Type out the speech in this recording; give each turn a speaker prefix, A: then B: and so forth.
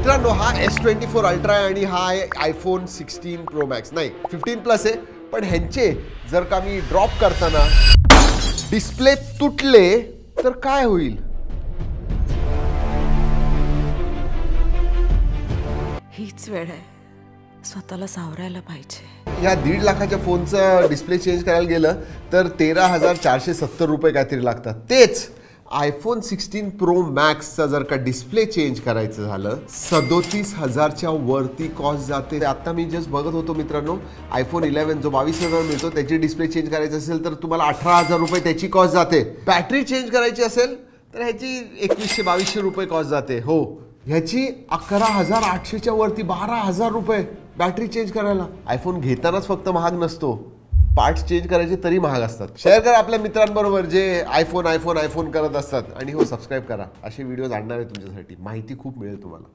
A: मित्रांनो, हा S24 ultra आहे आणि हा आहे आयफोन 16 प्रो मॅक्स, नाही 15 प्लस आहे. पण ह्यांचे जर का मी ड्रॉप करताना डिस्प्ले तुटले तर काय होईल?
B: हीच वेळ आहे, स्वतःला सावरायला पाहिजे.
A: या 1.5 लाखाच्या फोनचं डिस्प्ले चेंज करायला गेलं तर 13,470 रुपये काहीतरी लागतात. तेच आयफोन 16 प्रो मॅक्सचा जर का डिस्प्ले चेंज करायचं झालं 37,000च्या वरती कॉस्ट जाते. आता मी जस्ट बघत होतो मित्रांनो, आयफोन 11 जो 22,000 मिळतो त्याची डिस्प्ले चेंज करायची असेल तर तुम्हाला 18,000 रुपये त्याची कॉस्ट जाते. बॅटरी चेंज करायची असेल तर ह्याची 2100-2200 रुपये कॉस्ट जाते. हो, ह्याची 11,800च्या वरती 12,000 रुपये बॅटरी चेंज करायला. आयफोन घेतानाच फक्त महाग नसतो, पार्ट्स चेंज करायचे तरी महाग असतात. शेअर करा आपल्या मित्रांबरोबर जे आयफोन करत असतात. आणि हो, सबस्क्राईब करा, असे व्हिडिओज आणणार आहे तुमच्यासाठी. माहिती खूप मिळेल तुम्हाला.